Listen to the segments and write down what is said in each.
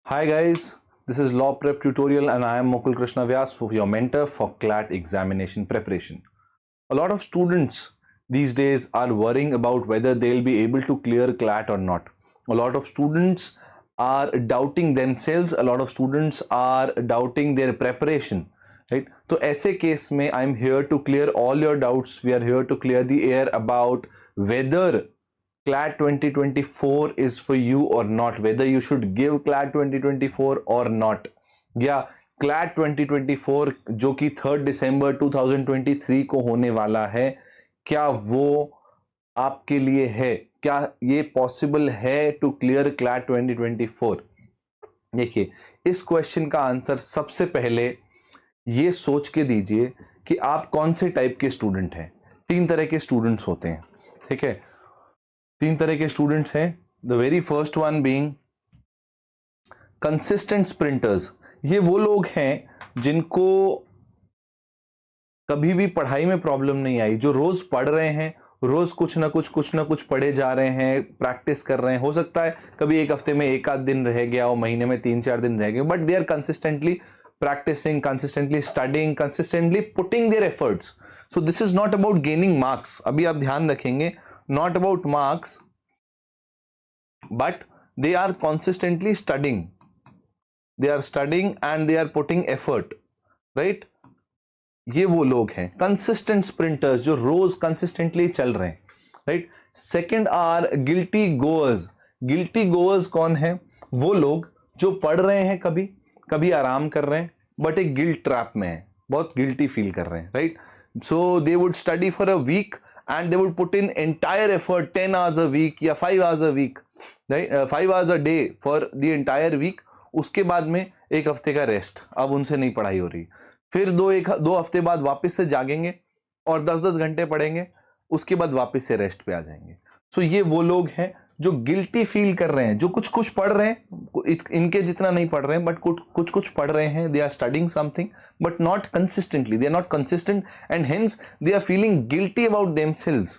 Hi guys, this is Law Prep Tutorial and I am Mukul Krishna Vyas, your mentor for CLAT examination preparation. A lot of students these days are worrying about whether they'll be able to clear CLAT or not. A lot of students are doubting themselves, a lot of students are doubting their preparation. Right? So ऐसे case में I am here to clear all your doubts. We are here to clear the air about whether CLAT 2024 is for you or not, whether you should give CLAT 2024 or not. या CLAT 2024 जो कि 3 दिसंबर 2023 को होने वाला है, क्या वो आपके लिए है? क्या ये पॉसिबल है टू क्लियर CLAT 2024? देखिए, इस क्वेश्चन का आंसर सबसे पहले ये सोच के दीजिए कि आप कौन से टाइप के स्टूडेंट हैं। 3 तरह के स्टूडेंट्स होते हैं, ठीक है? 3 तरह के स्टूडेंट्स हैं। The very first one being consistent sprinters. ये वो लोग हैं जिनको कभी भी पढ़ाई में प्रॉब्लम नहीं आई, जो रोज पढ़ रहे हैं, रोज कुछ ना कुछ पढ़े जा रहे हैं, प्रैक्टिस कर रहे हैं। हो सकता है कभी एक हफ्ते में एक आध दिन रह गया और महीने में 3-4 दिन रह गए, but they are consistently practicing, consistently studying, consistently putting their efforts. So this is not about gaining marks. अभी आप ध्यान रखेंगे, not about marks, but they are consistently studying. They are studying and they are putting effort, right? ये वो लोग हैं consistent sprinters जो रोज consistently चल रहे हैं, right? Second are guilty goers. Guilty goers कौन है? वो लोग जो पढ़ रहे हैं, कभी कभी आराम कर रहे हैं, बट एक गिल्ट ट्रैप में है, बहुत गिल्टी फील कर रहे हैं, right? So they would study for a week and they would put in entire effort 10 hours a week या 5 hours a week, right? 5 hours a day for the entire week. उसके बाद में एक हफ्ते का रेस्ट, अब उनसे नहीं पढ़ाई हो रही। फिर दो हफ्ते बाद वापस से जागेंगे और 10-10 घंटे पढ़ेंगे, उसके बाद वापस से रेस्ट पे आ जाएंगे। सो ये वो लोग हैं जो गिल्टी फील कर रहे हैं, जो कुछ पढ़ रहे हैं, इनके जितना नहीं पढ़ रहे हैं, बट कुछ पढ़ रहे हैं। They are studying something but not consistently, they are not consistent and hence they are feeling guilty about themselves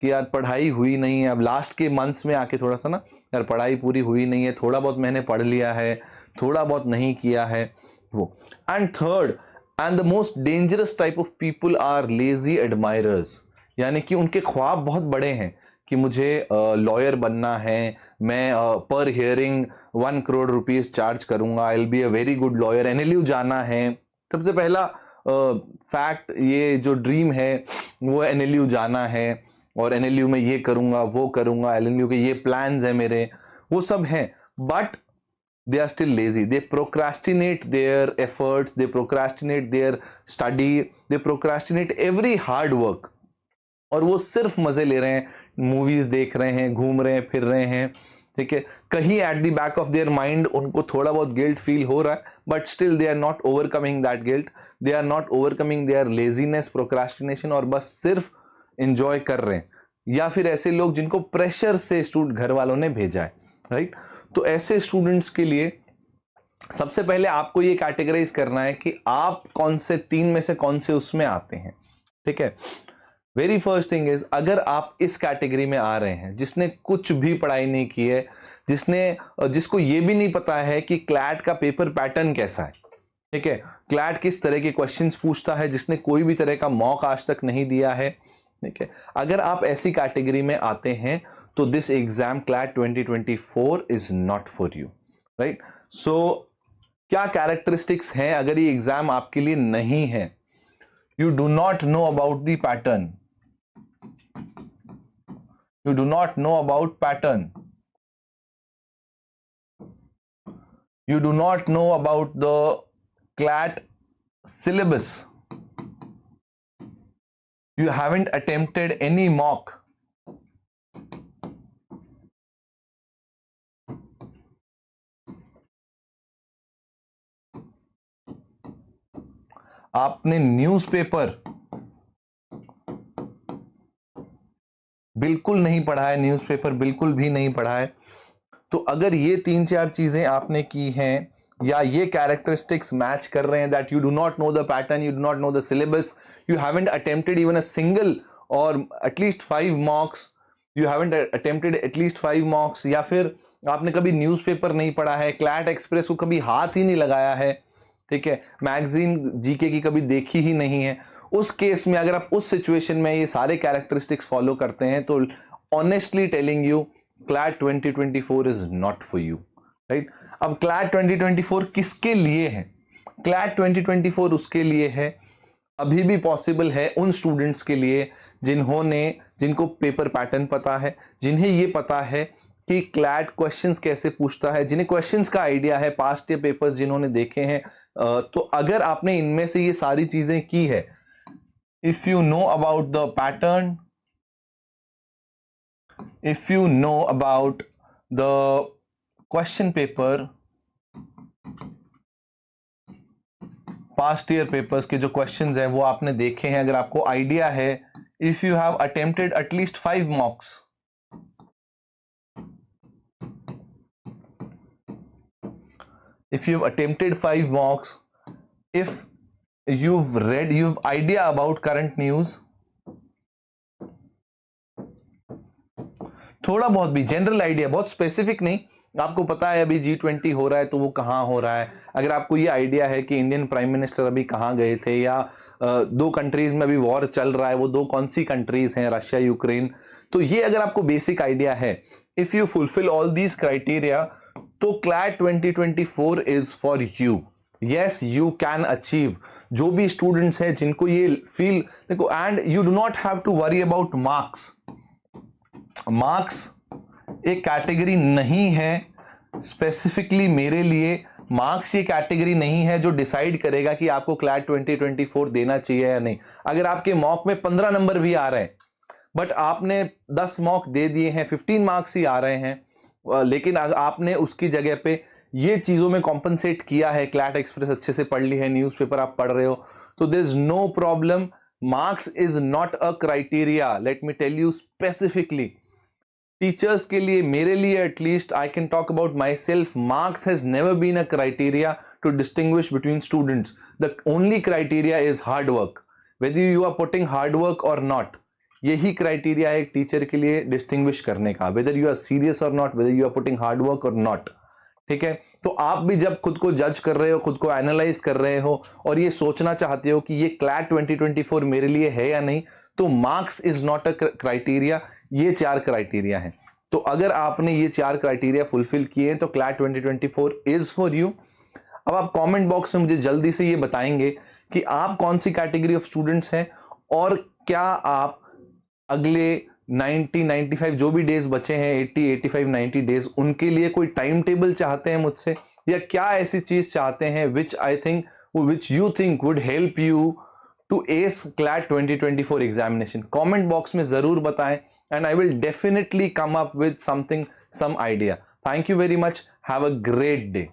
कि यार पढ़ाई हुई नहीं है। अब लास्ट के मंथ्स में आके थोड़ा सा ना, यार पढ़ाई पूरी हुई नहीं है, थोड़ा बहुत मैंने पढ़ लिया है, थोड़ा बहुत नहीं किया है वो। And third and the most dangerous type of people are lazy admirers, यानी कि उनके ख्वाब बहुत बड़े हैं कि मुझे लॉयर बनना है, मैं पर हियरिंग 1 करोड़ रुपीस चार्ज करूंगा, I will be a very good lawyer, NLU जाना है। सबसे पहला फैक्ट, ये जो ड्रीम है वो एनएलयू जाना है और एनएलयू में ये करूंगा वो करूंगा, एनएलयू के ये प्लान्स हैं मेरे, वो सब हैं, but they are still lazy. They procrastinate their efforts, they procrastinate their study, they procrastinate every hard work, और वो सिर्फ मजे ले रहे हैं, मूवीज देख रहे हैं, घूम रहे हैं, फिर रहे हैं, ठीक है? कहीं at the back of their mind उनको थोड़ा बहुत गिल्ट फील हो रहा है, but still they are not overcoming that guilt, they are not overcoming their laziness, procrastination, और बस सिर्फ इंजॉय कर रहे हैं। या फिर ऐसे लोग जिनको प्रेशर से घर वालों ने भेजा है, राइट? तो ऐसे स्टूडेंट्स के लिए सबसे पहले आपको ये कैटेगराइज करना है कि आप कौन से 3 में से कौन से उसमें आते हैं, ठीक है? वेरी फर्स्ट थिंग इज, अगर आप इस कैटेगरी में आ रहे हैं जिसने कुछ भी पढ़ाई नहीं की है, जिसको ये भी नहीं पता है कि क्लैट का पेपर पैटर्न कैसा है, ठीक है, क्लैट किस तरह के क्वेश्चंस पूछता है, जिसने कोई भी तरह का मॉक आज तक नहीं दिया है, ठीक है, अगर आप ऐसी कैटेगरी में आते हैं तो this exam CLAT 2024 is not for you, right? So क्या कैरेक्टरिस्टिक्स हैं अगर ये एग्जाम आपके लिए नहीं है? You do not know about the pattern. You do not know about pattern. You do not know about the CLAT syllabus. You haven't attempted any mock. आपने newspaper बिल्कुल नहीं पढ़ा है, न्यूज़पेपर बिल्कुल भी नहीं पढ़ा है। तो अगर ये 3-4 चीजें आपने की हैं, या ये कैरेक्टरिस्टिक्स मैच कर रहे हैं, that you do not know the pattern, you do not know the syllabus, you haven't attempted even a single or at least 5 mocks, you haven't attempted at least 5 mocks, या फिर आपने कभी न्यूज़पेपर नहीं पढ़ा है, क्लैट एक्सप्रेस को कभी हाथ ही नहीं लगाया है, ठीक है, मैगजीन जीके की कभी देखी ही नहीं है, उस केस में अगर आप उस सिचुएशन में ये सारे कैरेक्टरिस्टिक्स फॉलो करते हैं तो honestly telling you CLAT 2024 is not for you, right. अब क्लैट 2024 किसके लिए है? क्लैट 2024 उसके लिए है, अभी भी पॉसिबल है उन स्टूडेंट्स के लिए जिनको पेपर पैटर्न पता है, जिन्हें ये पता है कि क्लैट क्वेश्चंस कैसे पूछता है, जिन्हें क्वेश्चंस का आइडिया है, पास्ट ईयर पेपर्स जिन्होंने देखे हैं। तो अगर आपने इनमें से ये सारी चीजें की है, if you know about the pattern, if you know about the question paper, past year papers के जो क्वेश्चंस हैं वो आपने देखे हैं, अगर आपको आइडिया है, if you have attempted at least 5 मॉक्स, if you've attempted 5 mocks, if you've idea about current news, थोड़ा बहुत भी जनरल आइडिया, बहुत स्पेसिफिक नहीं, आपको पता है अभी G20 हो रहा है तो वो कहाँ हो रहा है, अगर आपको ये आइडिया है कि इंडियन प्राइम मिनिस्टर अभी कहाँ गए थे, या 2 कंट्रीज में अभी वॉर चल रहा है, वो 2 कौन सी कंट्रीज हैं, रशिया यूक्रेन, तो ये अगर आपको बेसिक आइडिया है, if you fulfil all these criteria, तो CLAT 2024 is for you. Yes, you can achieve. जो भी स्टूडेंट्स हैं जिनको ये फील, देखो, and you do not have to worry about marks. Marks एक कैटेगरी नहीं है स्पेसिफिकली मेरे लिए, मार्क्स ये कैटेगरी नहीं है जो डिसाइड करेगा कि आपको क्लैट 2024 देना चाहिए या नहीं। अगर आपके मॉक में 15 नंबर भी आ रहे हैं, बट आपने 10 मॉक दे दिए हैं, 15 मार्क्स ही आ रहे हैं, लेकिन आपने उसकी जगह पे ये चीजों में कॉम्पनसेट किया है, क्लैट एक्सप्रेस अच्छे से पढ़ ली है, न्यूज़पेपर आप पढ़ रहे हो, तो there is no problem. Marks is not a criteria, let me tell you specifically. Teachers के लिए, मेरे लिए at least, I can talk about myself, marks has never been a criteria to distinguish between students. The only criteria is hard work, whether you are putting hard work और not. यही criteria है एक teacher के लिए distinguish करने का, whether you are serious और not, weather you are putting hard work और नॉट। ठीक है, तो आप भी जब खुद को जज कर रहे हो, खुद को एनालाइज कर रहे हो और ये सोचना चाहते हो कि ये क्लैट 2024 मेरे लिए है या नहीं, तो marks is not a criteria. ये 4 क्राइटेरिया हैं, तो अगर आपने ये 4 क्राइटेरिया फुलफिल किए हैं तो क्लैट 2024 इज फॉर यू। अब आप कमेंट बॉक्स में मुझे जल्दी से ये बताएंगे कि आप कौन सी कैटेगरी ऑफ स्टूडेंट्स हैं, और क्या आप अगले 90-95 जो भी डेज बचे हैं, 80-85-90 डेज, उनके लिए कोई टाइम टेबल चाहते हैं मुझसे, या क्या ऐसी चीज चाहते हैं which you think would help you to ace CLAT 2024 examination. Comment box में जरूर बताएं, and I will definitely come up with something, some idea. Thank you very much, have a great day.